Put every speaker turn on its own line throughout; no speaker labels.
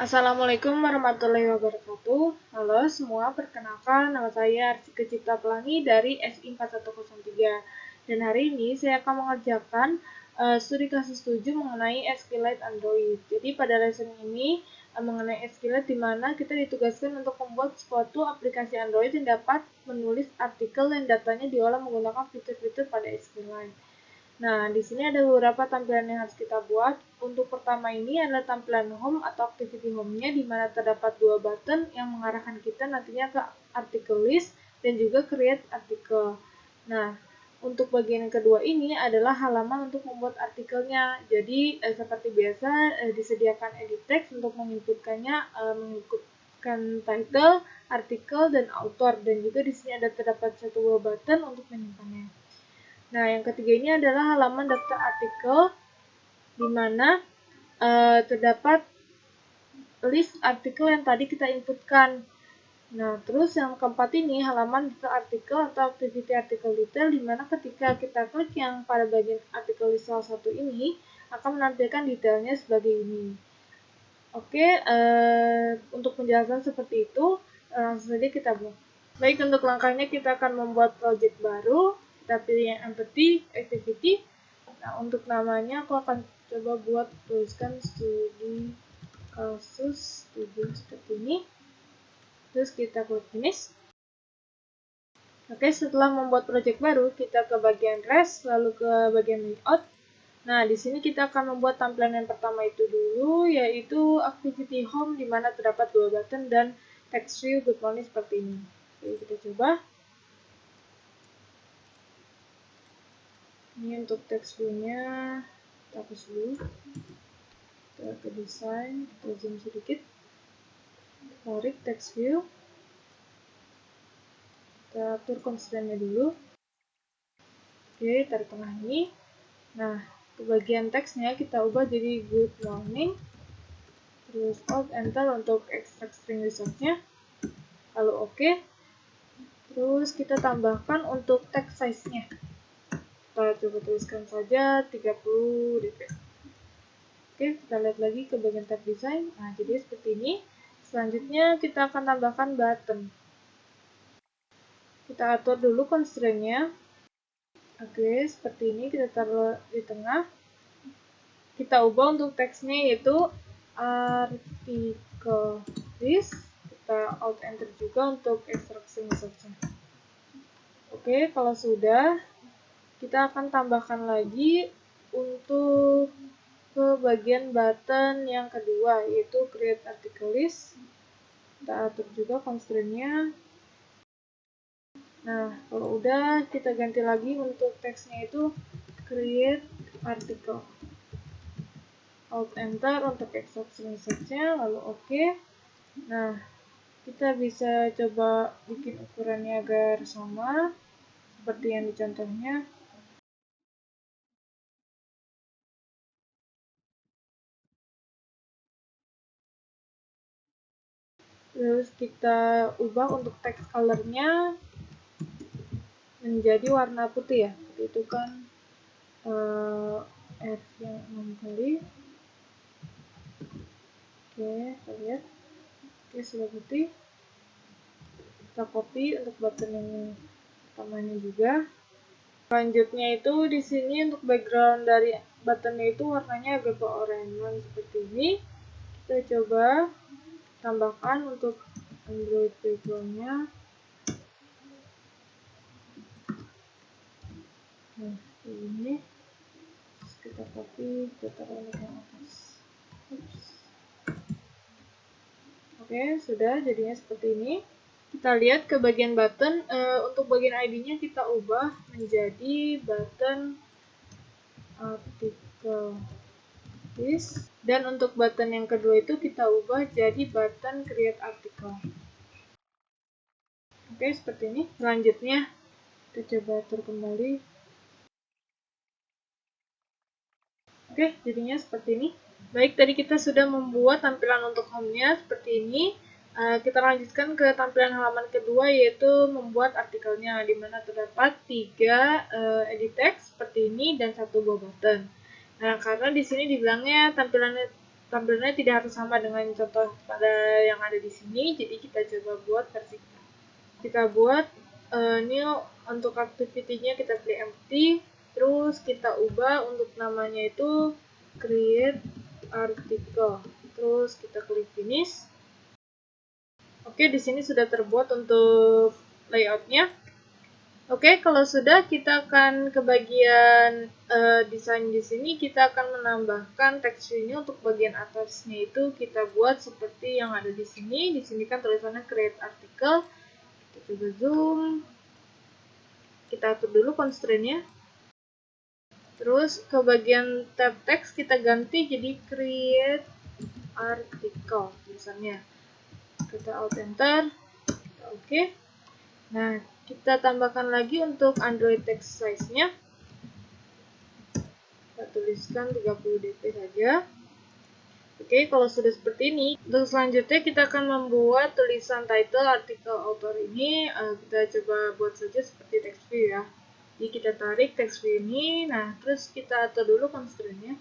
Assalamualaikum warahmatullahi wabarakatuh. Halo semua, perkenalkan nama saya Arsika Cipta Pelangi dari SI 4103. Dan hari ini saya akan mengerjakan studi kasus 7 mengenai SQLite Android. Jadi pada lesson ini mengenai SQLite di mana kita ditugaskan untuk membuat suatu aplikasi Android yang dapat menulis artikel yang datanya diolah menggunakan fitur-fitur pada SQLite. Nah, di sini ada beberapa tampilan yang harus kita buat. Untuk pertama ini adalah tampilan home atau activity home-nya, di mana terdapat dua button yang mengarahkan kita nantinya ke artikel list dan juga create artikel. Nah, untuk bagian yang kedua ini adalah halaman untuk membuat artikelnya. Jadi, seperti biasa, disediakan edit text untuk menginputkannya, menginputkan title, artikel, dan author. Dan juga di sini ada terdapat satu buah button untuk menyimpannya. Nah, yang ketiga ini adalah halaman daftar artikel, di mana terdapat list artikel yang tadi kita inputkan. Nah, terus yang keempat ini halaman daftar artikel atau activity artikel detail, di mana ketika kita klik yang pada bagian artikel list salah satu ini, akan menampilkan detailnya sebagai ini. Oke, untuk penjelasan seperti itu, langsung saja kita buat. Baik, untuk langkahnya kita akan membuat project baru. Kita pilih yang empty activity. Nah, untuk namanya aku akan coba tuliskan studi kasus 7 seperti ini. Terus kita klik finish. Oke, setelah membuat project baru, kita ke bagian rest, lalu ke bagian layout. Nah, di sini kita akan membuat tampilan yang pertama itu dulu, yaitu activity home, di mana terdapat dua button dan text view good morning seperti ini. Oke, kita coba. Ini untuk text view-nya, kita hapus dulu. Kita ke desain, kita zoom sedikit. Tarik text view. Kita atur constraint-nya dulu. Oke, tarik tengah ini. Nah, ke bagian teksnya kita ubah jadi good morning. Terus Alt Enter untuk ekstrak string result-nya. Lalu oke. Terus kita tambahkan untuk text size-nya. Kita coba tuliskan saja 30 dp. Oke, kita lihat lagi ke bagian tab design. Nah, jadi seperti ini. Selanjutnya kita akan tambahkan button. Kita atur dulu constraint-nya. Oke, seperti ini kita taruh di tengah. Kita ubah untuk teksnya yaitu artikel list. Kita Alt Enter juga untuk ekstraksi result-nya. Oke, kalau sudah, kita akan tambahkan lagi untuk ke bagian button yang kedua, yaitu create article list. Kita atur juga constraint-nya. Nah, kalau udah, kita ganti lagi untuk teksnya itu create article. Alt Enter untuk extraction result-nya, lalu oke. Nah, kita bisa coba bikin ukurannya agar sama, seperti yang di contohnya. Terus kita ubah untuk text color-nya menjadi warna putih ya. Itu kan F yang 6 kali. Oke, kita lihat. Oke, sudah putih. Kita copy untuk button yang pertamanya juga. Selanjutnya itu di sini untuk background dari buttonnya itu warnanya agak ke oranye seperti ini. Kita coba tambahkan untuk Android backgroundnya. Nah, ini kita copy, kita taruh ke atas. Oke, sudah jadinya seperti ini. Kita lihat ke bagian button, untuk bagian ID-nya kita ubah menjadi button artikel list, dan untuk button yang kedua itu kita ubah jadi button create article. Oke, seperti ini. Selanjutnya kita coba atur kembali. Oke, jadinya seperti ini. Baik, tadi kita sudah membuat tampilan untuk home-nya seperti ini. Kita lanjutkan ke tampilan halaman kedua, yaitu membuat artikelnya, di mana terdapat 3 edit text seperti ini dan 1 buah button. Nah, karena di sini dibilangnya tampilan tampilannya tidak harus sama dengan contoh pada yang ada di sini, jadi kita coba buat versi kita buat new untuk activity-nya kita pilih empty, terus kita ubah untuk namanya itu create article, terus kita klik finish. Oke, di sini sudah terbuat untuk layoutnya. Oke, kalau sudah, kita akan ke bagian desain di sini. Kita akan menambahkan text ini untuk bagian atasnya itu kita buat seperti yang ada di sini. Di sini kan tulisannya create article. Kita coba zoom. Kita atur dulu constraint-nya. Terus ke bagian tab text kita ganti jadi create article tulisannya. Kita alt enter. Kita oke. Nah, kita tambahkan lagi untuk Android text size-nya. Kita tuliskan 30 dp saja. Oke, kalau sudah seperti ini, untuk selanjutnya kita akan membuat tulisan title artikel author ini. Kita coba buat saja seperti text view ya. Jadi kita tarik text view ini, nah terus kita atur dulu constraint-nya.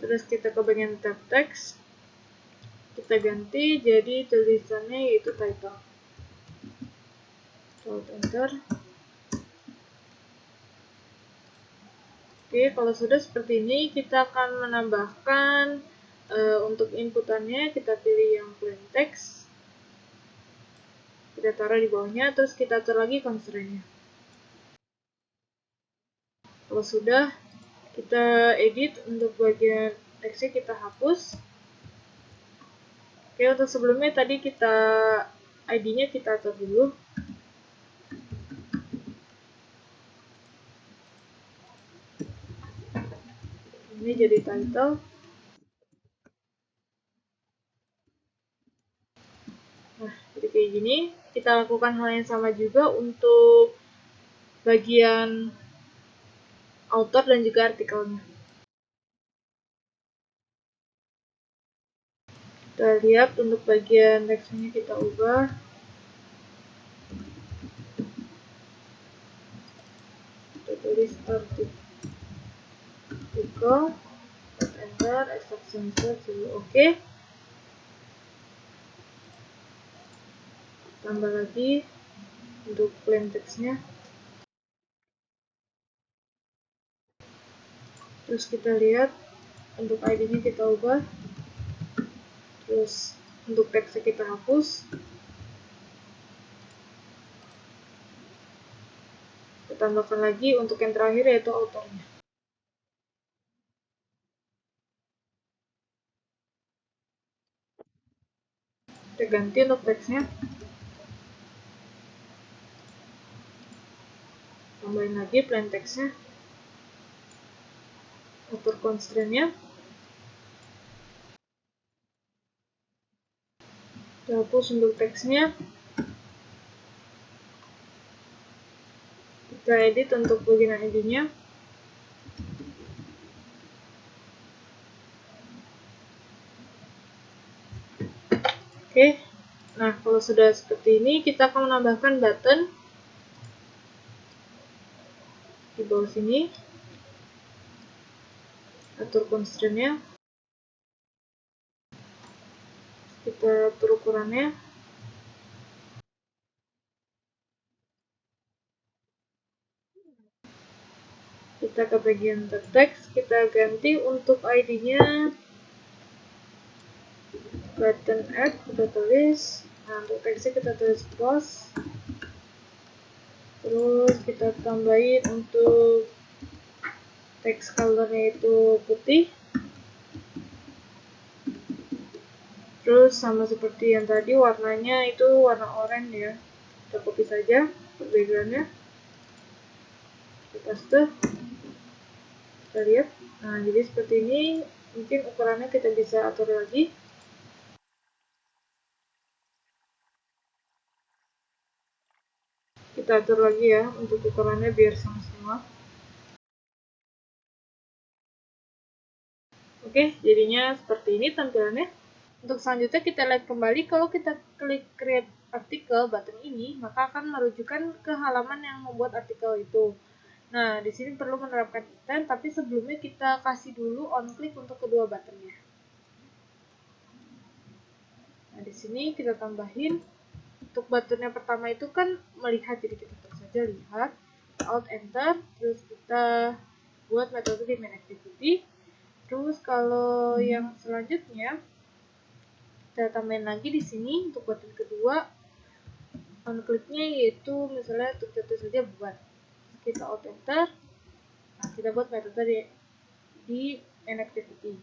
Terus kita ke bagian tab text, kita ganti jadi tulisannya yaitu title. Alt enter. Oke, kalau sudah seperti ini, kita akan menambahkan untuk inputannya, kita pilih yang plain text. Kita taruh di bawahnya, terus kita atur lagi constraint-nya. Kalau sudah, kita edit untuk bagian text-nya kita hapus. Oke, untuk sebelumnya tadi kita ID-nya kita atur dulu. Ini jadi title. Nah, jadi kayak gini. Kita lakukan hal yang sama juga untuk bagian author dan juga artikelnya. Kita lihat untuk bagian teksnya kita ubah. Kita tulis artikel, enter, extraction search, oke. Tambah lagi untuk plain text-nya. Terus kita lihat untuk ID-nya kita ubah. Terus untuk teksnya kita hapus. Kita tambahkan lagi untuk yang terakhir yaitu authornya. Kita ganti untuk teksnya. Tambahin lagi plain text-nya. Atur constraint-nya. Kita hapus untuk teksnya. Kita edit untuk bagian ID-nya. Oke. Nah, kalau sudah seperti ini, kita akan menambahkan button di bawah sini. Atur constraint-nya. Kita atur ukurannya. Kita ke bagian teks, kita ganti untuk ID-nya button add, kita tulis. Nah, untuk teksnya kita tulis post. Terus kita tambahin untuk teks colornya itu putih. Terus sama seperti yang tadi, warnanya itu warna oranye ya. Kita copy saja background-nya. Kita paste. Kita lihat. Nah, jadi seperti ini. Mungkin ukurannya kita bisa atur lagi. Kita atur lagi ya untuk ukurannya biar sama semua. Oke, jadinya seperti ini tampilannya. Untuk selanjutnya kita lihat kembali, kalau kita klik create artikel button ini, maka akan merujukan ke halaman yang membuat artikel itu. Nah, di sini perlu menerapkan intent, tapi sebelumnya kita kasih dulu on click untuk kedua buttonnya. Nah, di sini kita tambahin untuk button yang pertama itu kan melihat, jadi kita terus saja lihat, alt enter, terus kita buat metode di main activity. Terus kalau yang selanjutnya kita tambahin lagi di sini untuk button kedua on clicknya, yaitu misalnya untuk tentu saja buat, kita alt enter. Nah, kita buat metode di main activity.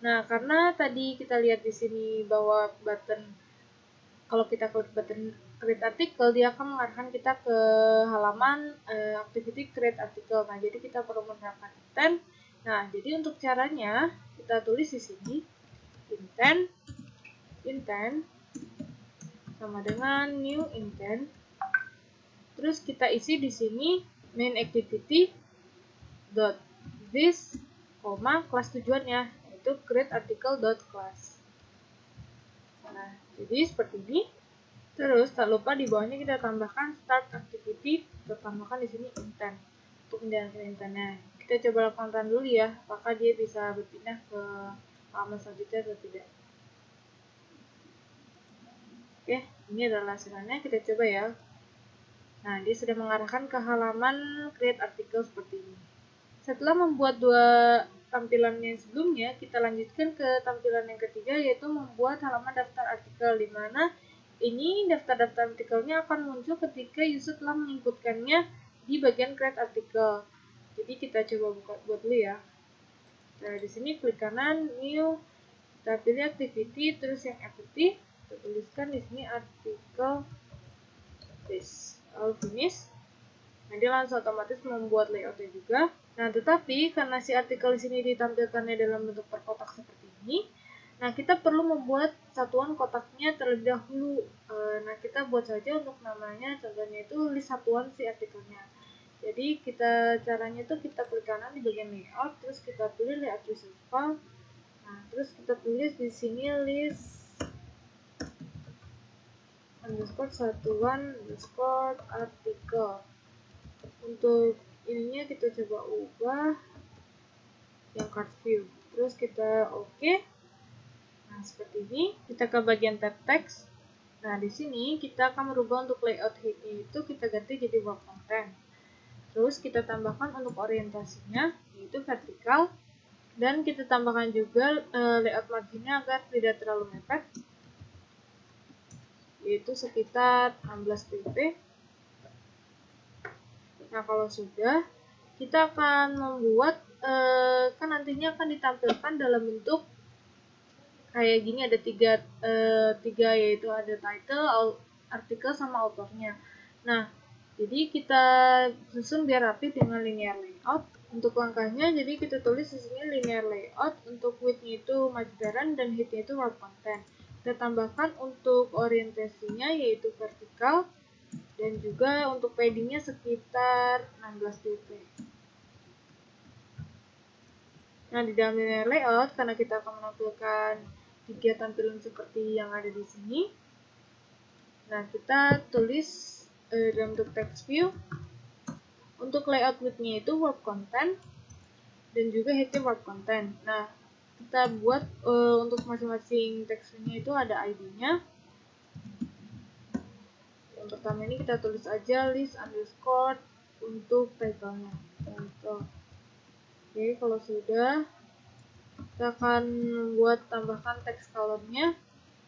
Nah, karena tadi kita lihat di sini bahwa button, kalau kita klik button create article, dia akan mengarahkan kita ke halaman activity create article. Nah, jadi kita perlu menerapkan intent. Nah, jadi untuk caranya kita tulis di sini intent sama dengan new intent. Terus kita isi di sini main activity dot this, kelas tujuannya yaitu create article dot class. Nah, jadi seperti ini. Terus tak lupa di bawahnya kita tambahkan start activity, kita tambahkan di sini intent untuk menjalankan intentnya. Kita coba lakukan dulu ya, apakah dia bisa berpindah ke halaman selanjutnya atau tidak. Oke, ini adalah hasilnya, kita coba ya. Nah, dia sudah mengarahkan ke halaman create article seperti ini. Setelah membuat dua tampilan yang sebelumnya, kita lanjutkan ke tampilan yang ketiga, yaitu membuat halaman daftar artikel, di mana ini daftar-daftar artikelnya akan muncul ketika user telah menginputkannya di bagian create article. Jadi kita coba buat dulu ya. Nah, di sini klik kanan new, kita pilih activity, terus yang activity kita tuliskan di sini artikel this, all finish. Nah, dia langsung otomatis membuat layoutnya juga. Nah, tetapi karena si artikel di sini ditampilkannya dalam bentuk per kotak seperti ini, nah kita perlu membuat satuan kotaknya terlebih dahulu. Nah, kita buat saja untuk namanya, contohnya itu list satuan si artikelnya. Jadi caranya itu kita klik kanan di bagian layout, terus kita pilih layout resource file. Nah, terus kita tulis di sini list underscore satuan underscore artikel. Untuk ininya kita coba ubah yang card view, terus kita oke. Nah, seperti ini. Kita ke bagian tab text. Nah, di sini kita akan merubah untuk layout headnya itu kita ganti jadi wrap content. Terus kita tambahkan untuk orientasinya yaitu vertikal, dan kita tambahkan juga layout marginnya agar tidak terlalu mepet, yaitu sekitar 16 pip. Nah, kalau sudah, kita akan membuat, kan nantinya akan ditampilkan dalam bentuk kayak gini, ada tiga yaitu ada title, artikel, sama autornya. Nah, jadi kita susun biar rapi dengan linear layout. Untuk langkahnya, jadi kita tulis di sini linear layout, untuk width-nya itu margin dan height-nya itu wrap content. Kita tambahkan untuk orientasinya yaitu vertikal, dan juga untuk paddingnya sekitar 16 pip. Nah, di dalam linear layout, karena kita akan menampilkan 3 tampilan seperti yang ada di sini, nah kita tulis dalam bentuk text view. Untuk layout width-nya itu wrap content, dan juga height-nya wrap content. Nah, kita buat untuk masing-masing text view-nya itu ada ID-nya. Yang pertama ini kita tulis aja list underscore untuk title-nya. Oke, kalau sudah, kita akan membuat tambahkan text color-nya.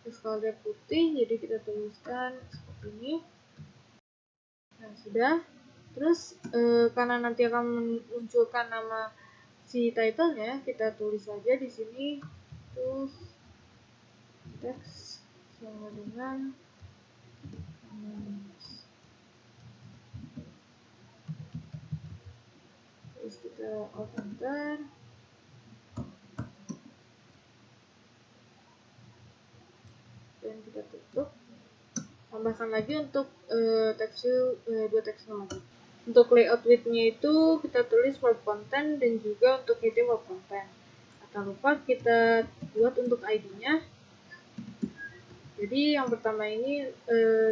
Text color putih, jadi kita tuliskan seperti ini. Nah, sudah. Terus karena nanti akan memunculkan nama si title-nya, kita tulis saja di sini terus teks sama dengan terus kita alt enter. Dan kita tutup. Tambahkan lagi untuk teks view, dua teks lagi. Untuk layout width-nya itu kita tulis wrap content, dan juga untuk height wrap content. Tak lupa kita buat untuk ID-nya. Jadi yang pertama ini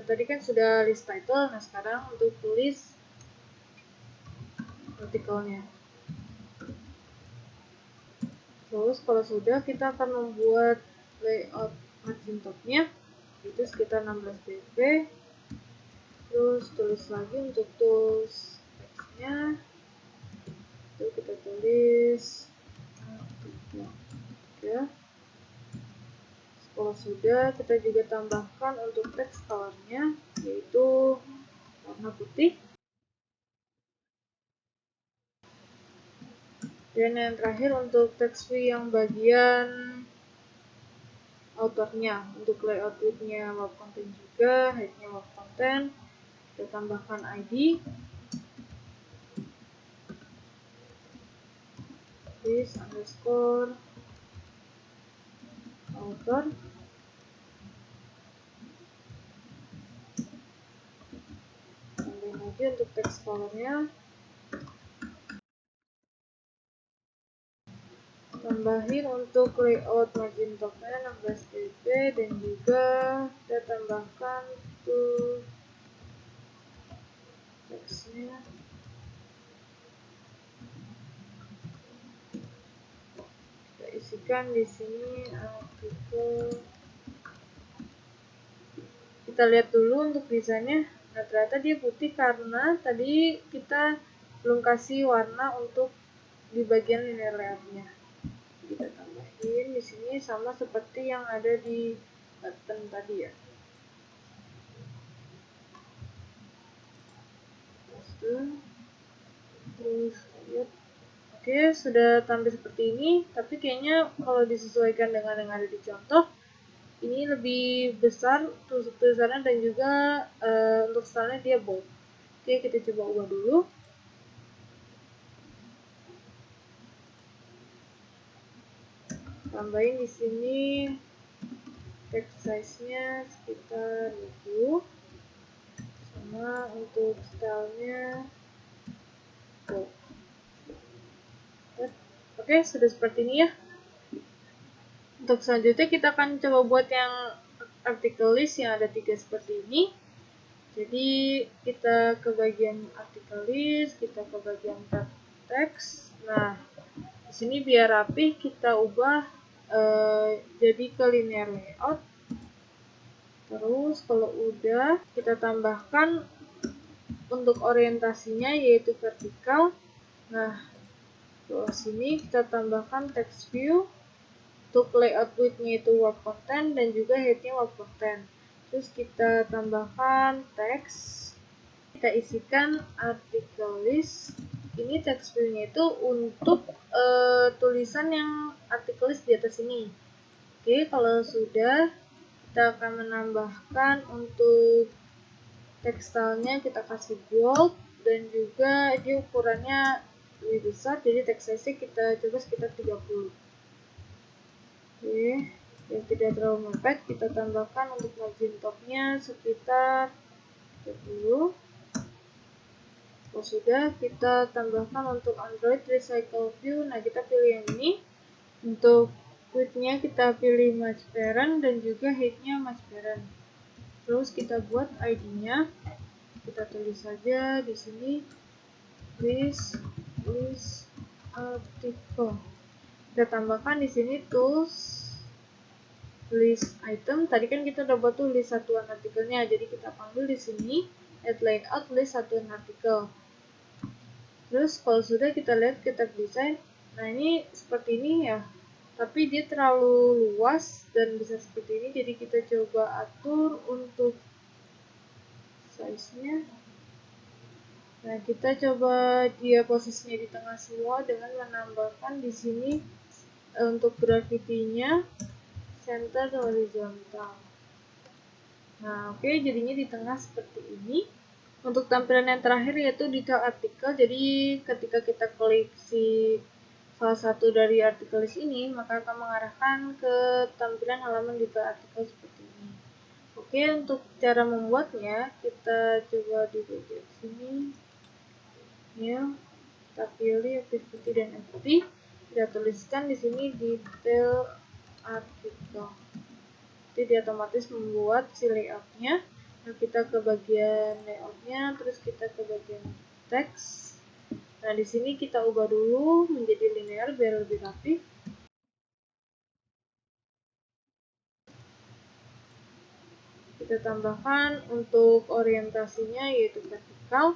tadi kan sudah list title. Nah, sekarang untuk tulis artikelnya. Terus kalau sudah, kita akan membuat layout margin topnya, itu sekitar 16 pb. Terus tulis lagi untuk tools teksnya, itu kita tulis artikel ya. Kalau sudah, kita juga tambahkan untuk teks colornya, yaitu warna putih. Dan yang terakhir untuk text view yang bagian autornya, untuk layout width-nya web content juga, height-nya web content, kita tambahkan ID, this underscore author, tambahin lagi untuk text colornya, tambahin untuk layout margin topnya 16 pb, dan juga kita tambahkan untuk teksnya kita isikan di sini artikel. Kita lihat dulu untuk desainnya. Nah, ternyata dia putih karena tadi kita belum kasih warna untuk di bagian linear layout-nya. Kita tambahin di sini sama seperti yang ada di button tadi ya. Terus lihat. Oke, sudah tampil seperti ini, tapi kayaknya kalau disesuaikan dengan yang ada di contoh, ini lebih besar tulisannya dan juga untuk stylenya dia bold. Oke, kita coba ubah dulu. Tambahin di sini text size-nya sekitar 20, sama untuk stylenya bold. Oke, sudah seperti ini ya. Untuk selanjutnya kita akan coba buat yang artikel list yang ada 3 seperti ini. Jadi kita ke bagian artikel list, kita ke bagian tab text. Nah, di sini biar rapi kita ubah jadi ke linear layout. Terus kalau udah, kita tambahkan untuk orientasinya yaitu vertikal. Nah, di sini kita tambahkan text view. Untuk layout width-nya itu web content dan juga height-nya web content. Terus kita tambahkan teks. Kita isikan artikel list. Ini text view-nya itu untuk tulisan yang artikel list di atas ini. Oke, kalau sudah, kita akan menambahkan untuk tekstilnya kita kasih bold dan juga dia ukurannya lebih besar, jadi text size kita coba sekitar 30. Oke, yang tidak terlalu mepet, kita tambahkan untuk margin topnya sekitar 30. Kalau sudah, kita tambahkan untuk Android Recycle View. Nah, kita pilih yang ini. Untuk width-nya kita pilih match parent dan juga height-nya match parent. Terus kita buat ID-nya. Kita tulis saja di sini list article. Kita tambahkan di sini tools list item. Tadi kan kita udah buat tuh list satuan artikelnya, jadi kita panggil di sini add layout list satuan artikel. Terus kalau sudah kita lihat kita desain. Nah, ini seperti ini ya, tapi dia terlalu luas dan bisa seperti ini, jadi kita coba atur untuk size-nya. Nah, kita coba dia posisinya di tengah semua dengan menambahkan di sini untuk gravity-nya center horizontal. Nah, oke, jadinya di tengah seperti ini. Untuk tampilan yang terakhir yaitu detail artikel. Jadi ketika kita klik si salah satu dari artikel list ini, maka akan mengarahkan ke tampilan halaman detail artikel seperti ini. Oke, untuk cara membuatnya kita coba di bagian sini. Ya, kita pilih activity dan activity. Kita tuliskan di sini detail artikel. Jadi dia otomatis membuat si layout-nya. Nah, kita ke bagian layout-nya, terus kita ke bagian teks. Nah, di sini kita ubah dulu menjadi linear biar lebih rapi. Kita tambahkan untuk orientasinya yaitu vertikal.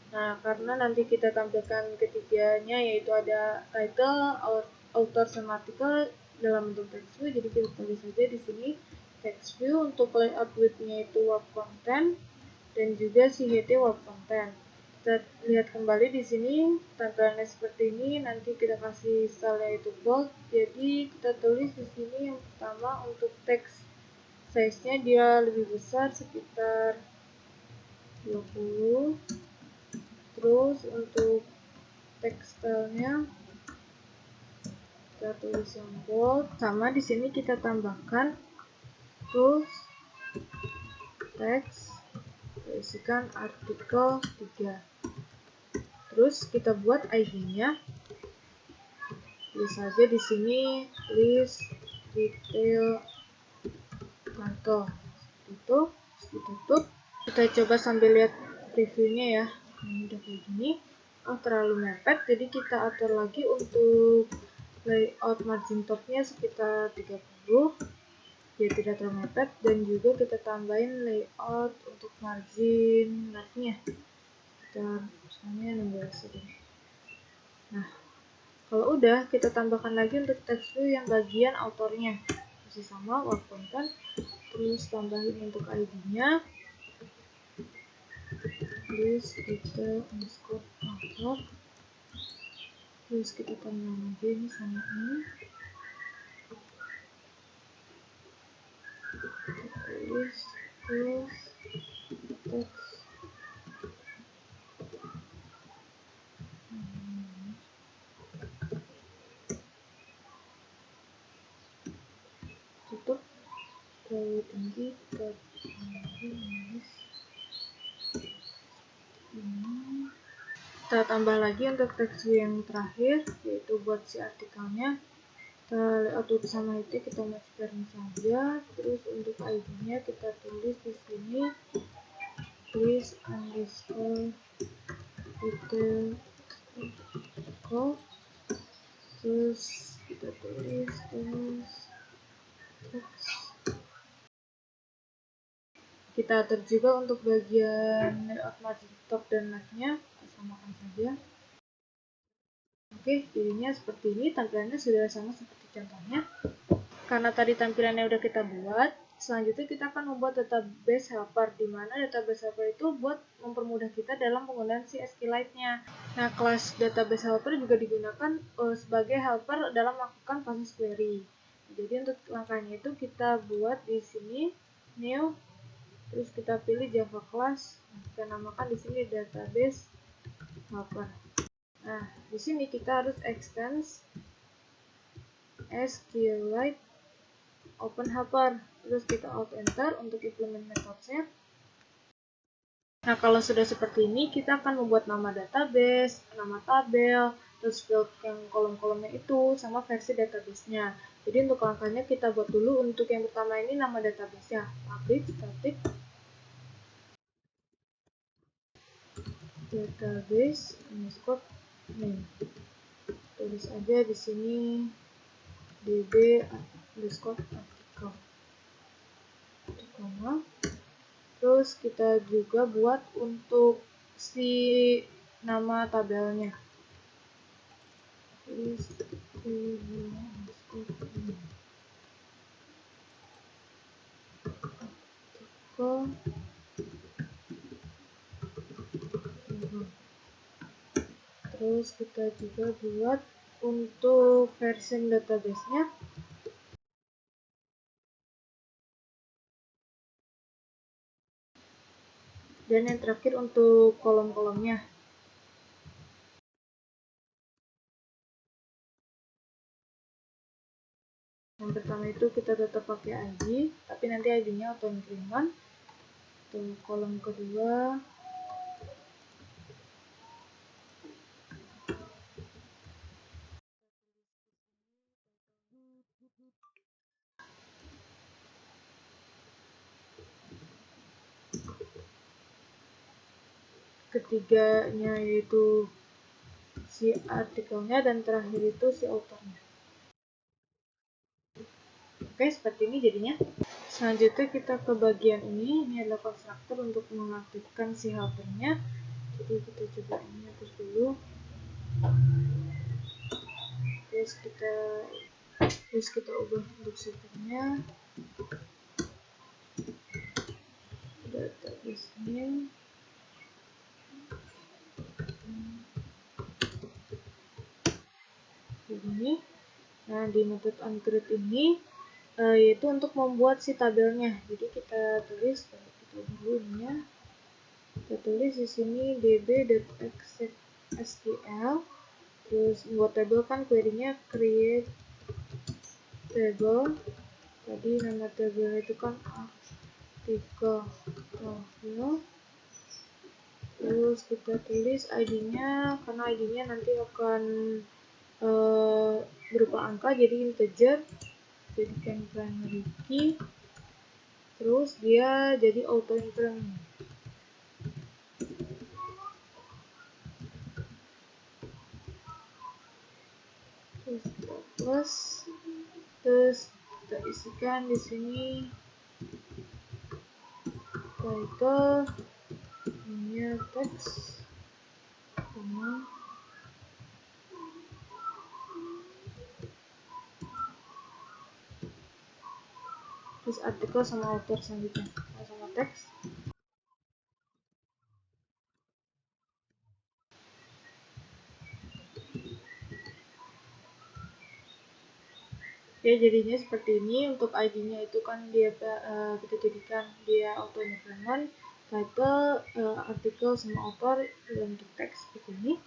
Nah, karena nanti kita tampilkan ketiganya yaitu ada title, author, sama artikel dalam bentuk text view, jadi kita tulis saja di sini text view. Untuk layout width-nya itu web content dan juga si HT web content. Kita lihat kembali di sini tampilannya seperti ini. Nanti kita kasih style yaitu bold. Jadi kita tulis di sini yang pertama untuk teks size-nya dia lebih besar sekitar 20. Terus untuk tekstilnya kita tulis yang bold, sama di sini kita tambahkan terus teks, isikan artikel 3. Terus kita buat ID-nya, tulis saja di sini list detail kantor. Itu ditutup. Kita coba sambil lihat previewnya ya. Ini udah kayak gini. Oh, terlalu mepet, jadi kita atur lagi untuk layout margin topnya sekitar 30 biar tidak terlalu mepet, dan juga kita tambahin layout untuk margin leftnya kita misalnya 16 ini. Nah, kalau udah kita tambahkan lagi untuk text view yang bagian autornya masih sama web content, terus tambahin untuk ID-nya list detail underscore author. Terus kita tambah lagi ini sama ini, tulis terus teks tutup, terlalu tinggi kita kita tambah lagi untuk teks yang terakhir yaitu buat si artikelnya. Kita layout sama itu kita match pairing saja. Terus untuk ID-nya kita tulis di sini list underscore detail article. Terus kita tulis terus teks. Kita atur juga untuk bagian layout margin top dan leftnya, kita samakan saja. Oke, jadinya seperti ini, tampilannya sudah sama seperti contohnya. Karena tadi tampilannya udah kita buat, selanjutnya kita akan membuat database helper, di mana database helper itu buat mempermudah kita dalam penggunaan si SQLite-nya. Nah, kelas database helper juga digunakan sebagai helper dalam melakukan proses query. Jadi untuk langkahnya itu kita buat di sini new, terus kita pilih Java class, kita namakan di sini database helper. Nah, di sini kita harus extend SQLite open helper, terus kita alt enter untuk implement methodenya. Nah, kalau sudah seperti ini, kita akan membuat nama database, nama tabel, terus field yang kolom-kolomnya itu, sama versi database-nya. Jadi untuk langkahnya kita buat dulu untuk yang pertama ini nama database-nya, public static database underscore name. Tulis aja di sini db underscore artikel. Terus kita juga buat untuk si nama tabelnya. Terus kita juga buat untuk version database-nya. Dan yang terakhir untuk kolom-kolomnya. Yang pertama itu kita tetap pakai ID, tapi nanti ID-nya auto increment. Untuk kolom kedua ketiganya yaitu si artikelnya, dan terakhir itu si authornya. Oke, seperti ini jadinya. Selanjutnya kita ke bagian ini adalah konstruktor untuk mengaktifkan si helpernya. Jadi kita coba ini hapus dulu. Terus kita ubah untuk servernya, database-nya. Begini. Nah, di metode onCreate ini yaitu untuk membuat si tabelnya. Jadi kita tulis kita tulis di sini db.exec.sql. Terus buat tabel kan query-nya create table. Tadi nama tabel itu kan artikel profile. Terus kita tulis ID-nya, karena ID-nya nanti akan berupa angka, jadi integer, jadikan primary key. Terus dia jadi auto increment. Terus kita plus, terus kita isikan di sini title, namanya text, sama terus artikel sama author selanjutnya, sama teks. Oke, jadinya seperti ini. Untuk ID-nya itu kan dia kita jadikan dia auto increment, title, artikel sama author, dan untuk teks seperti ini.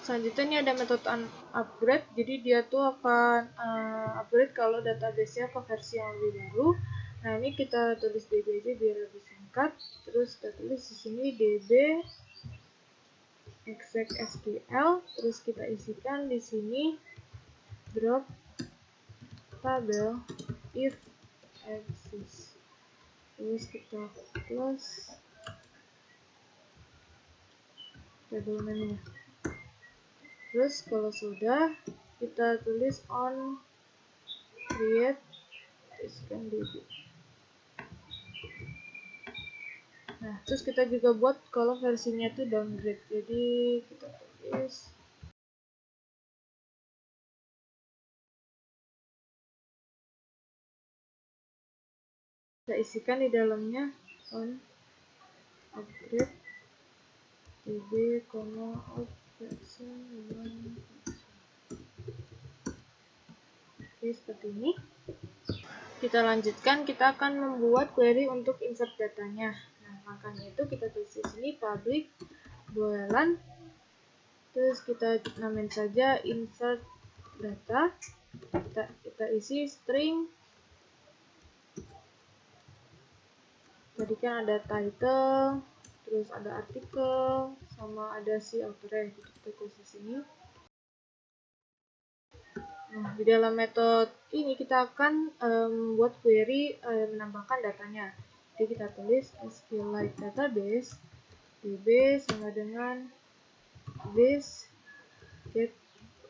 Selanjutnya ini ada metode upgrade. Jadi dia tuh akan upgrade kalau database-nya ke versi yang lebih baru. Nah, ini kita tulis db aja biar lebih singkat. Terus kita tulis di sini db exec.sql. Terus kita isikan di sini drop tabel if exists. Terus kita close tabel menu. Terus kalau sudah, kita tulis on create isikan db. Nah, terus kita juga buat kalau versinya itu downgrade. Jadi kita tulis kita isikan di dalamnya on upgrade db, out version 1. Oke, seperti ini. Kita lanjutkan, kita akan membuat query untuk insert datanya. Nah, makanya itu kita tulis di sini public boilan, terus kita namain saja insert data. Kita isi string. Tadi kan ada title, terus ada artikel, sama ada si author. Kita tulis di sini. Nah, di dalam metode ini kita akan buat query menambahkan datanya. Jadi kita tulis SQLite database db sama dengan base get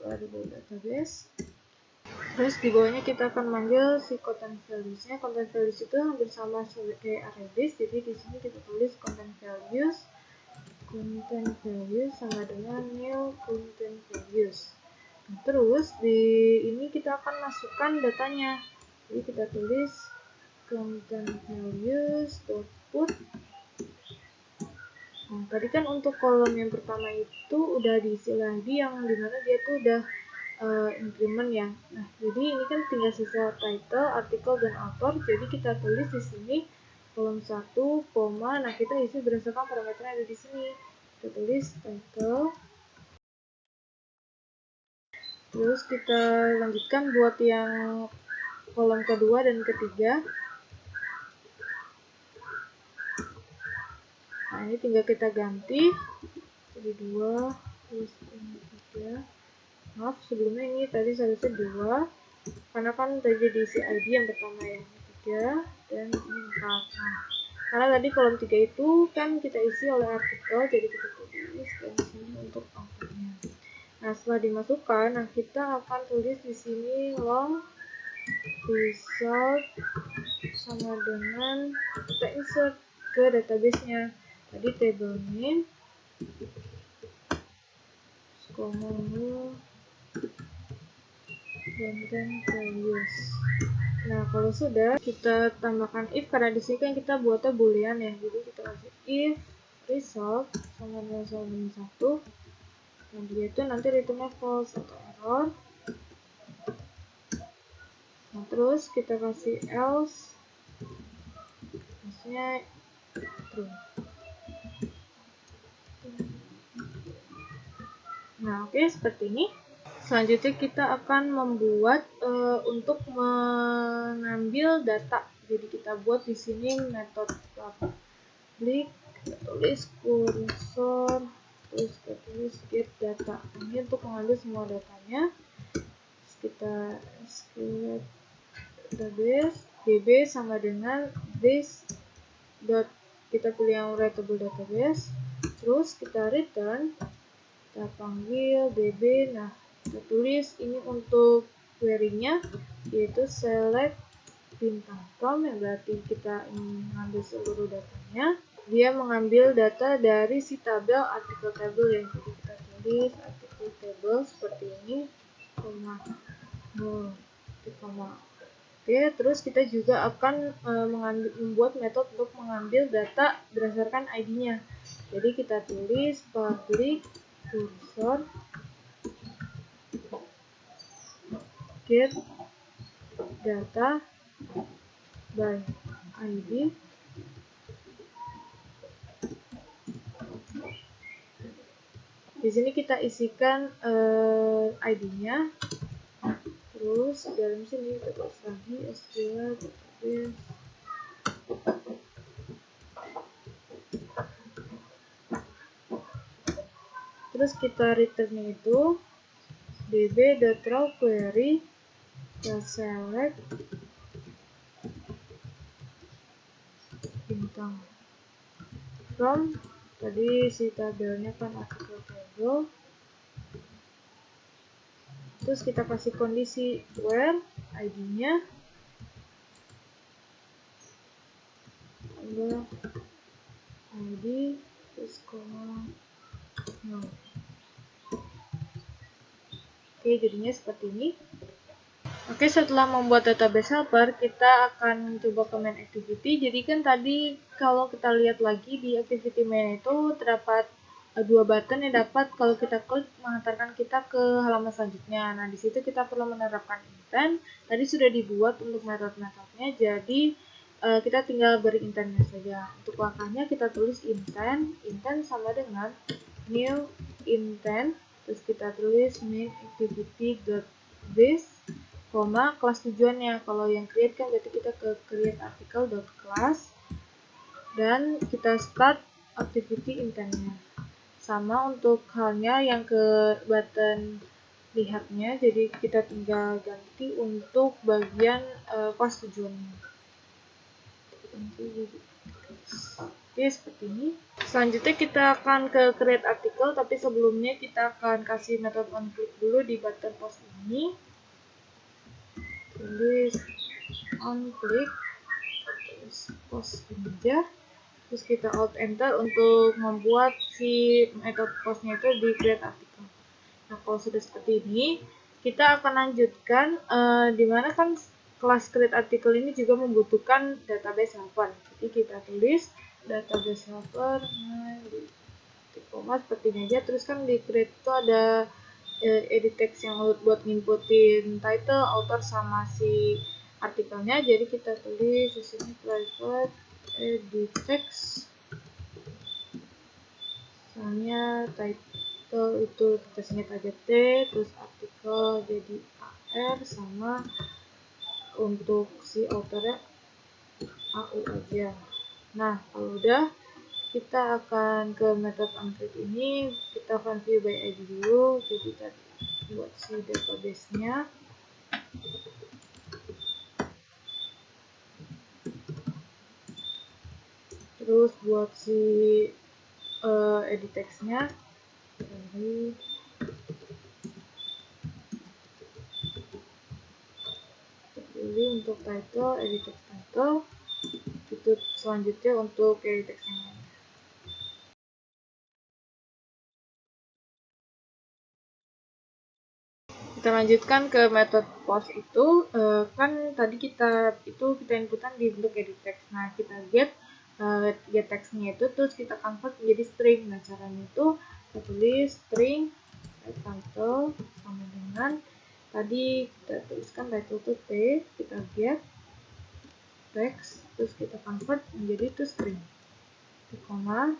variable database. Terus di bawahnya kita akan manggil si content values-nya. Content values itu hampir sama seperti arraybase. Jadi di sini kita tulis content values sama dengan new content values. Nah, terus di ini kita akan masukkan datanya. Jadi kita tulis content values put. Nah, tadi kan untuk kolom yang pertama itu udah diisi lagi, yang dimana dia tuh udah increment ya. Nah, jadi ini kan tinggal sisa title, artikel, dan author. Jadi kita tulis di sini kolom 1, koma. Nah, kita isi berdasarkan parameter yang ada di sini. Kita tulis title. Terus kita lanjutkan buat yang kolom kedua dan ketiga. Nah, ini tinggal kita ganti jadi 2, terus ini 3. Maaf, sebelumnya ini tadi seharusnya 2, karena kan tadi diisi ID yang pertama ya, 3, dan ini 4. Nah, karena tadi kolom 3 itu kan kita isi oleh artikel, jadi kita tulis dan sini untuk authornya. Nah, setelah dimasukkan, nah kita akan tulis di sini long result sama dengan kita insert ke database-nya. Tadi table name, common dan values. Nah, kalau sudah kita tambahkan if, karena di sini kan kita buatnya boolean ya. Jadi kita kasih if result sama dengan 1, dan dia itu nanti returnnya false atau error. Nah, terus kita kasih else, maksudnya true. Nah, oke, seperti ini. Selanjutnya kita akan membuat untuk mengambil data. Jadi kita buat di sini metode public, kita tulis cursor, terus kita tulis get data. Ini untuk mengambil semua datanya. Terus kita script database, db sama dengan base dot, kita pilih yang writable database. Terus kita return, kita panggil db. Nah, kita tulis ini untuk query-nya yaitu select bintang from, yang berarti kita ingin mengambil seluruh datanya. Dia mengambil data dari si tabel artikel table ya. Jadi kita tulis artikel table seperti ini, Oke, terus kita juga akan membuat metode untuk mengambil data berdasarkan ID-nya. Jadi kita tulis public cursor get data by ID. Di sini kita isikan ID-nya. Terus dalam sini kita tulis lagi SQL database. Terus kita return itu db.raw query select bintang from, tadi si tabelnya kan artikel table. Terus kita kasih kondisi where ID-nya adalah ID terus koma 0. Oke, jadinya seperti ini. Oke, setelah membuat database helper, kita akan coba ke main activity. Jadi kan tadi kalau kita lihat lagi di activity main itu terdapat dua button yang dapat kalau kita klik mengantarkan kita ke halaman selanjutnya. Nah, di situ kita perlu menerapkan intent. Tadi sudah dibuat untuk metode-metodenya, jadi kita tinggal beri intentnya saja. Untuk langkahnya kita tulis intent sama dengan new intent, terus kita tulis main activity.base, kelas tujuannya. Kalau yang create kan berarti kita ke create article.class, dan kita start activity intentnya. Sama untuk halnya yang ke button lihatnya, jadi kita tinggal ganti untuk bagian kelas tujuannya. Oke, seperti ini. Selanjutnya kita akan ke create article, tapi sebelumnya kita akan kasih metode onClick dulu di button post ini. Tulis onClick, terus post ini aja. Terus kita alt enter untuk membuat si metode postnya itu di create article. Nah, kalau sudah seperti ini, kita akan lanjutkan dimana kan kelas create article ini juga membutuhkan database helper. Jadi kita tulis database helper, di koma seperti ini aja. Terus kan di create itu ada edit text yang buat nginputin title, author, sama si artikelnya. Jadi kita tulis di sini private edit text, misalnya title itu kita singkat aja T, terus artikel jadi AR, sama untuk si authornya AU aja. Nah, kalau udah, kita akan ke metode onClick ini, kita akan view by ID dulu. Jadi tadi buat si database-nya, terus buat si edit text-nya, Jadi untuk title, edit text title, itu selanjutnya untuk edit text yang lain. Kita lanjutkan ke metode post itu, kan tadi kita inputan di bentuk edit text. Nah, kita get textnya itu, terus kita convert menjadi string. Nah, caranya itu kita tulis string title sama dengan tadi kita tuliskan title itu t, kita get text, terus kita convert menjadi itu string. Koma,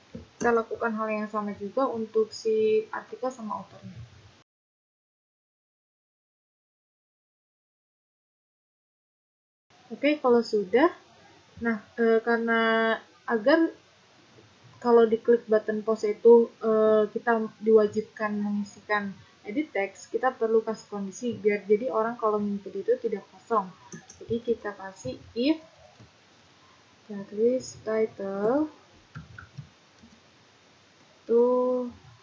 kita lakukan hal yang sama juga untuk si artikel sama authornya. Oke, kalau sudah, nah karena agar kalau diklik button pause itu kita diwajibkan mengisikan edit text, kita perlu kasih kondisi biar jadi orang kalau input itu tidak kosong. Jadi kita kasih if tulis title itu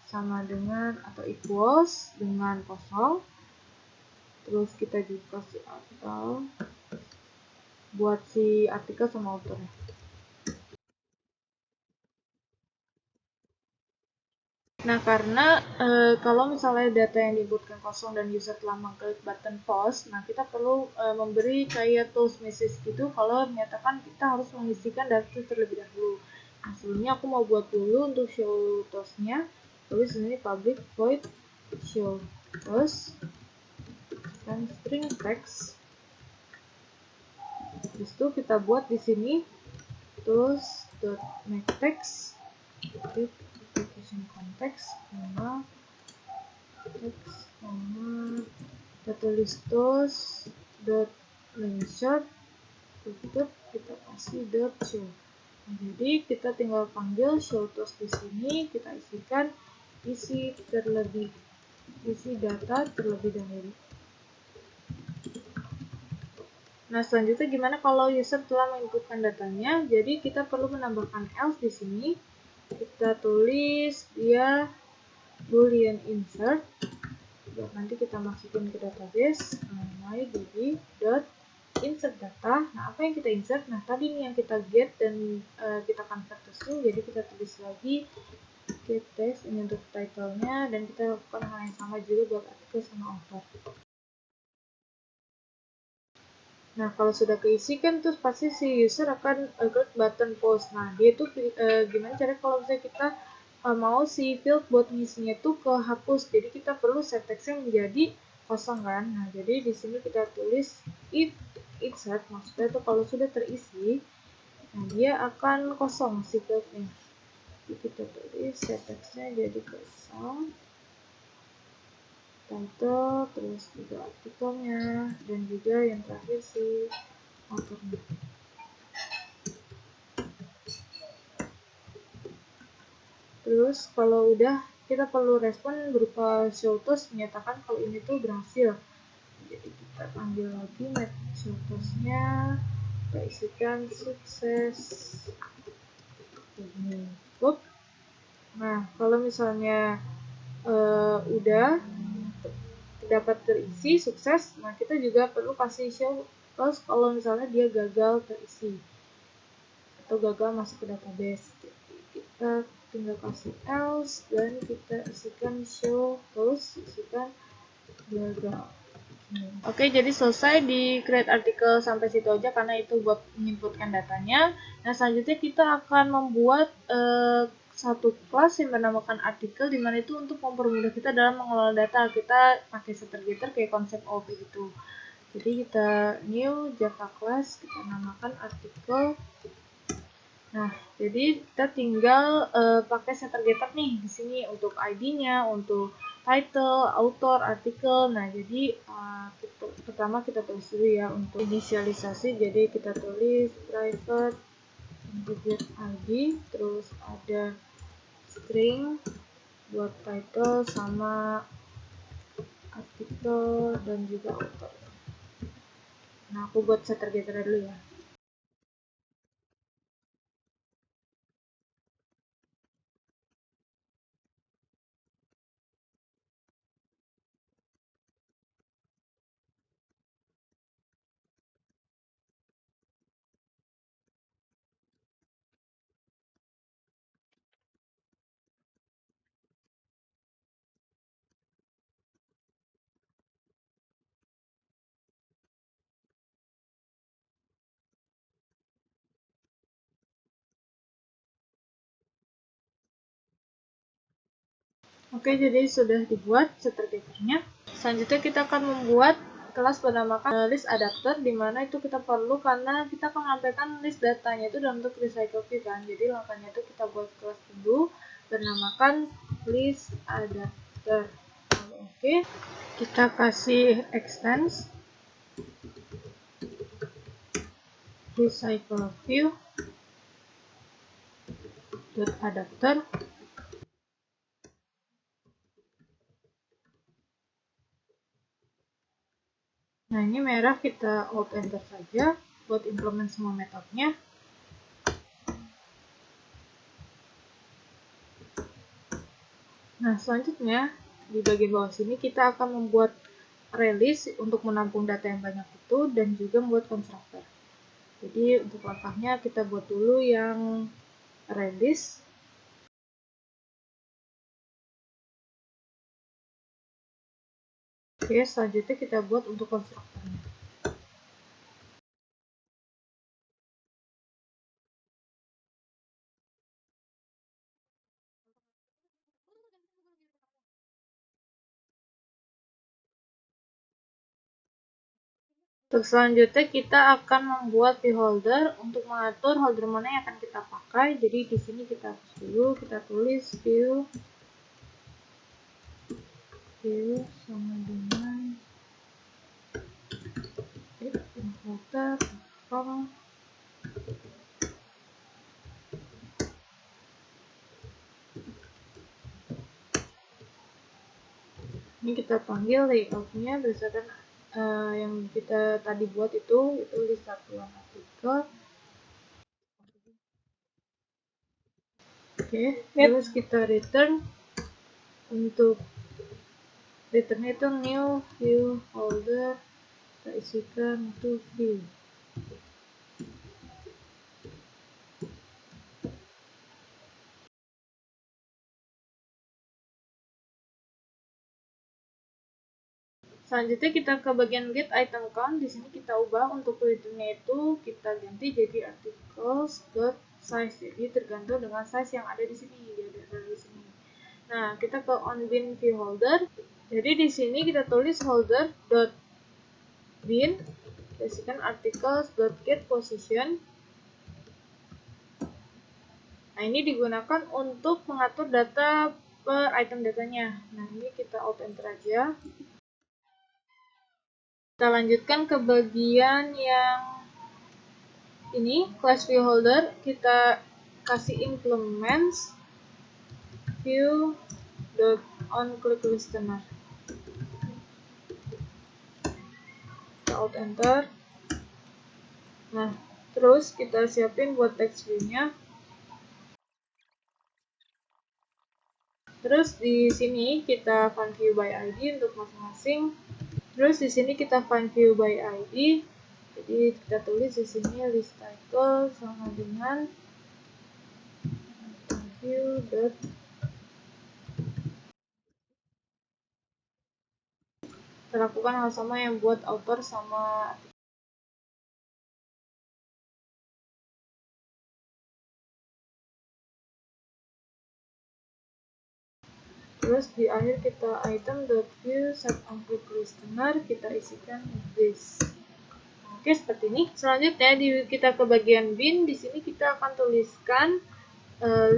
sama dengan atau equals dengan kosong, terus kita juga kasih atau buat si artikel sama autornya. Nah, karena kalau misalnya data yang diinputkan kosong dan user telah mengklik button pause, nah kita perlu memberi kayak toast message gitu kalau menyatakan kita harus mengisikan data itu terlebih dahulu. Hasilnya aku mau buat dulu untuk show toastnya. Tulis ini public void show toast dan string text. Terus itu kita buat di sini terus dot make text application context sama text sama kita tulis toast dot insert tutup kita kasih dot show. Nah, jadi kita tinggal panggil show toast di sini, kita isikan isi data terlebih dahulu. Nah, selanjutnya gimana kalau user telah menginputkan datanya? Jadi kita perlu menambahkan else di sini. Kita tulis dia boolean insert. Buat nanti kita masukin ke database mydb dot insert data. Nah, apa yang kita insert? Nah, tadi nih yang kita get dan kita convert to string. Jadi kita tulis lagi get text ini untuk title-nya dan kita lakukan hal yang sama juga buat artikel sama author. Nah, kalau sudah keisi kan terus pasti si user akan klik button post. Nah, dia itu gimana caranya kalau misalnya kita mau si field buat ngisinya itu kehapus. Jadi kita perlu set text-nya menjadi kosong kan. Nah, jadi di sini kita tulis if insert, maksudnya itu kalau sudah terisi, nah dia akan kosong si fieldnya. Jadi kita tulis set text-nya jadi kosong. Title, terus juga artikelnya, dan juga yang terakhir si authornya. Terus kalau udah kita perlu respon berupa show toast menyatakan kalau ini tuh berhasil. Jadi kita panggil lagi show toast-nya, kita isikan sukses. Ini. Nah, kalau misalnya udah dapat terisi sukses, nah kita juga perlu kasih show toast kalau misalnya dia gagal terisi atau gagal masuk ke database. Jadi kita tinggal kasih else dan kita isikan show toast, isikan gagal. Oke, jadi selesai di create artikel sampai situ aja karena itu buat menginputkan datanya. Nah, selanjutnya kita akan membuat satu kelas yang bernamakan artikel, dimana itu untuk mempermudah kita dalam mengelola data. Kita pakai setter getter kayak konsep OP gitu. Jadi kita new Java class, kita namakan artikel. Nah, jadi kita tinggal pakai setter getter nih di sini untuk ID-nya, untuk title, author, artikel. Nah, jadi pertama kita tulis dulu ya untuk inisialisasi. Jadi kita tulis private integer ID, terus ada string buat title sama artikel dan juga author. Nah, aku buat setter getter dulu ya. Oke, jadi sudah dibuat strikernya. Selanjutnya kita akan membuat kelas bernamakan list adapter, di mana itu kita perlu karena kita akan menyampaikan list datanya itu dalam bentuk recycle view kan. Jadi langkahnya itu kita buat kelas dulu bernamakan list adapter. Oke, kita kasih extends recycle view adapter. Nah, ini merah, kita alt enter saja buat implement semua metodenya. Nah, selanjutnya di bagian bawah sini kita akan membuat release untuk menampung data yang banyak itu dan juga membuat constructor. Jadi untuk langkahnya kita buat dulu yang release. Oke, selanjutnya kita buat untuk constructornya. Untuk selanjutnya kita akan membuat beholder untuk mengatur holder mana yang akan kita pakai. Jadi di sini kita hapus dulu, kita tulis view sama dengan holder. Ini kita panggil layoutnya berdasarkan yang kita tadi buat itu list satuan artikel. Oke, terus kita return. Untuk returnnya itu new view holder, kita isikan itu view. Selanjutnya kita ke bagian get item count. Di sini kita ubah untuk returnnya itu kita ganti jadi articles.size. Jadi tergantung dengan size yang ada di sini, Nah, kita ke onBin view holder. Jadi di sini kita tulis holder.bin, kasihkan articles.getPosition. Nah, ini digunakan untuk mengatur data per item datanya. Nah, ini kita alt enter aja. Kita lanjutkan ke bagian yang ini, class view holder. Kita kasih implements view.onClickListener. Kita alt enter. Nah, terus kita siapin buat text view-nya. Terus di sini kita find view by ID untuk masing-masing. Terus di sini kita find view by ID. Jadi kita tulis di sini list title sama dengan view. Kita lakukan hal sama yang buat author sama. Terus di akhir kita item.view set onClickListener, kita isikan this. Oke, seperti ini. Selanjutnya kita ke bagian bin. Di sini kita akan tuliskan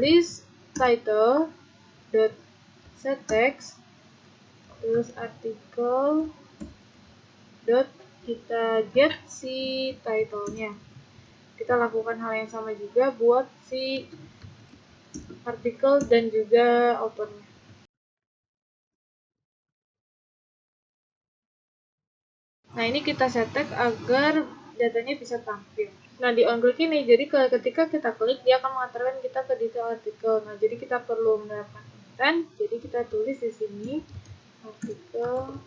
list title dot set text, terus artikel dot kita get si title-nya. Kita lakukan hal yang sama juga buat si artikel dan juga author-nya. Nah, ini kita set tag agar datanya bisa tampil. Nah, di onClick ini, jadi ketika kita klik, dia akan mengantarkan kita ke detail artikel. Nah, jadi kita perlu menerapkan intent. Jadi kita tulis di sini artikel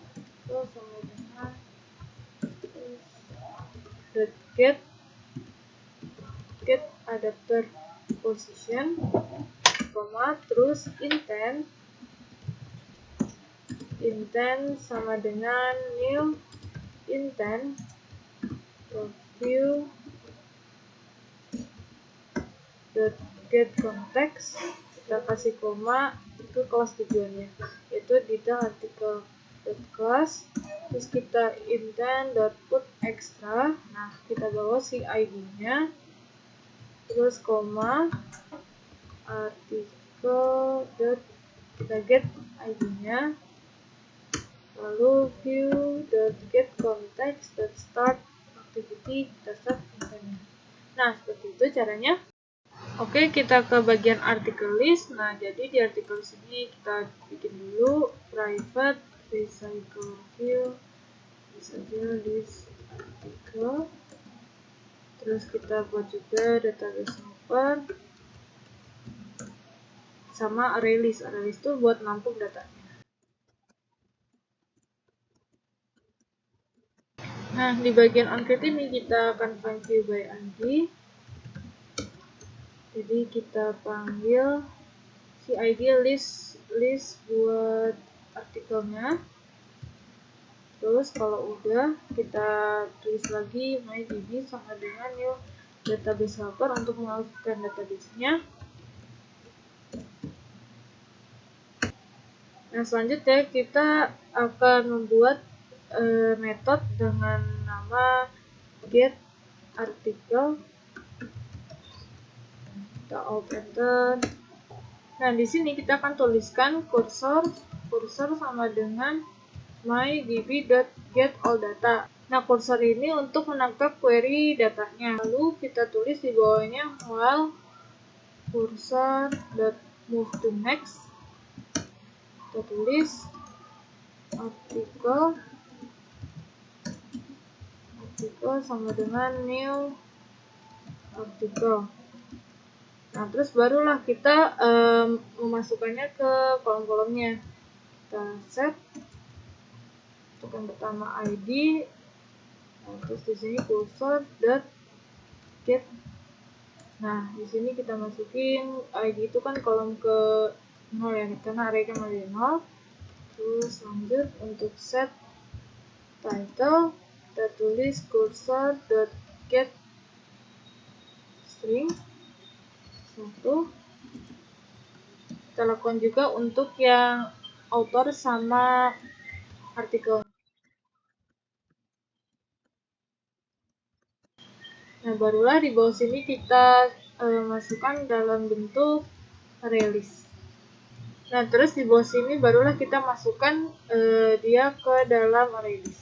sama dengan get adapter position, terus intent sama dengan new intent view get context, kita kasih koma, ke kelas tujuannya, yaitu detail artikel class, terus kita intent.put extra. Nah, kita bawa si ID-nya, terus koma artikel dot kita get ID-nya, lalu view dot get context dot start activity, kita start intentnya. Nah, seperti itu caranya. Oke, kita ke bagian artikel list. Nah, jadi di artikel sini kita bikin dulu private recycle view, saja list artikel. Terus kita buat juga database mapper sama array list. Array list itu buat nampung datanya. Nah, di bagian onCreate ini kita akan find view by ID. Jadi kita panggil si ID list buat artikelnya. Terus kalau udah, kita tulis lagi mydb sama dengan new database helper untuk melakukan database-nya. Nah, selanjutnya kita akan membuat metode dengan nama get artikel. Kita alt enter. Nah, di sini kita akan tuliskan cursor sama dengan mydb.getAllData. Nah, cursor ini untuk menangkap query datanya. Lalu kita tulis di bawahnya while cursor.moveToNext. Kita tulis artikel sama dengan new artikel. Nah, terus barulah kita memasukkannya ke kolom-kolomnya. Kita set untuk yang pertama ID. Nah, terus di sini cursor.get. Nah, di sini kita masukin ID itu kan kolom ke 0 ya, karena array kan dari 0. Terus lanjut untuk set title, kita tulis cursor.get string 1. Kita lakukan juga untuk yang author sama artikel. Nah, barulah di bawah sini kita masukkan dalam bentuk array list. Nah, terus di bawah sini barulah kita masukkan dia ke dalam array list.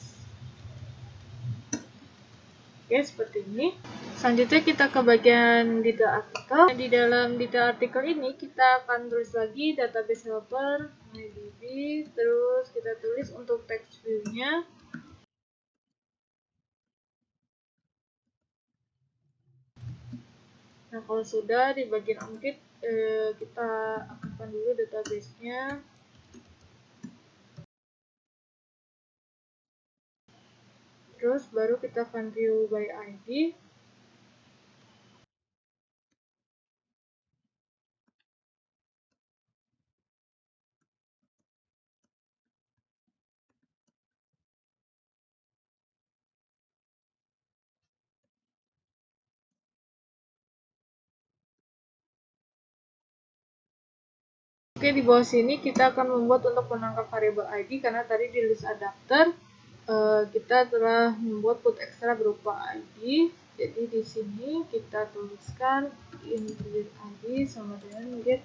Oke, seperti ini. Selanjutnya kita ke bagian detail artikel. Di dalam detail artikel ini kita akan tulis lagi database helper mydb, terus kita tulis untuk text view-nya. Nah, kalau sudah di bagian onCreate kita aktifkan dulu database-nya. Terus baru kita find view by ID. Oke, di bawah sini kita akan membuat untuk menangkap variabel ID karena tadi di list adapter kita telah membuat put extra berupa ID. Jadi di sini kita tuliskan input ID sama dengan get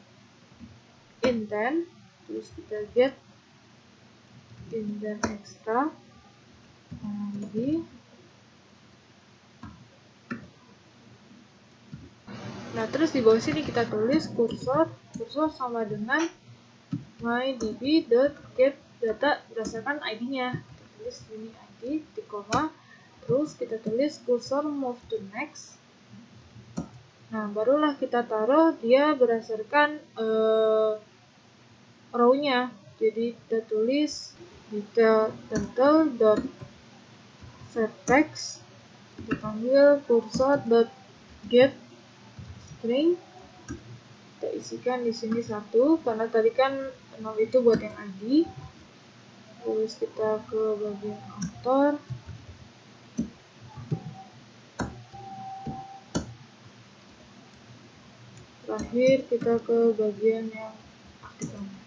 intent, terus kita get intent extra ID. Nah, terus di bawah sini kita tulis cursor sama dengan mydb.getData berdasarkan ID-nya. Kita tulis ini ID, koma, terus kita tulis cursor move to next. Nah, barulah kita taruh dia berdasarkan row-nya. Jadi kita tulis detail title.setText, kita panggil cursor.get string, kita isikan di sini 1 karena tadi kan 0 itu buat yang ID. Terus kita ke bagian author, terakhir kita ke bagian yang artikelnya.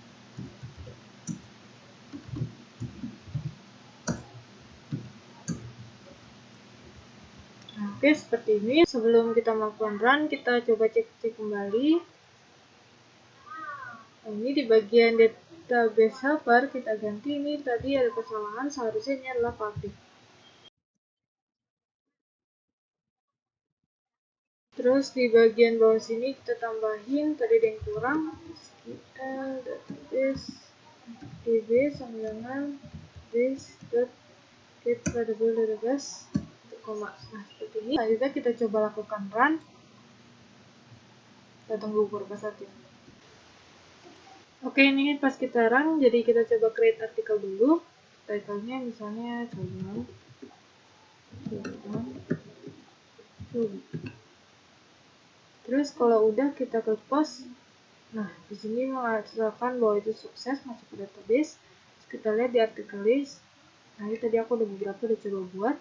Oke, seperti ini. Sebelum kita melakukan run, kita coba cek kembali. Nah, ini di bagian database helper kita ganti, ini tadi ada kesalahan, seharusnya ini adalah public. Terus di bagian bawah sini kita tambahin, tadi ada yang kurang, SQL database db sama dengan this.get variable database koma. Nah, seperti ini. Selanjutnya kita coba lakukan run. Kita tunggu beberapa saat ya. Oke, ini pas kita run, jadi kita coba create artikel dulu. Title-nya misalnya cuman. Terus kalau udah kita klik post. Nah, di sini menghasilkan bahwa itu sukses masuk ke database. Terus kita lihat di artikel list. Nah, ini tadi aku udah beberapa udah coba buat.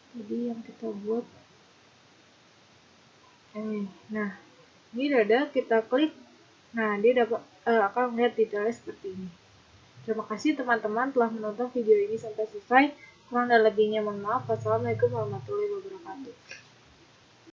Jadi yang kita buat ini. Nah, ini udah ada, kita klik. Nah, dia dapat akan melihat detailnya seperti ini. Terima kasih teman-teman telah menonton video ini sampai selesai. Kurang dan lebihnya mohon maaf. Wassalamualaikum warahmatullahi wabarakatuh.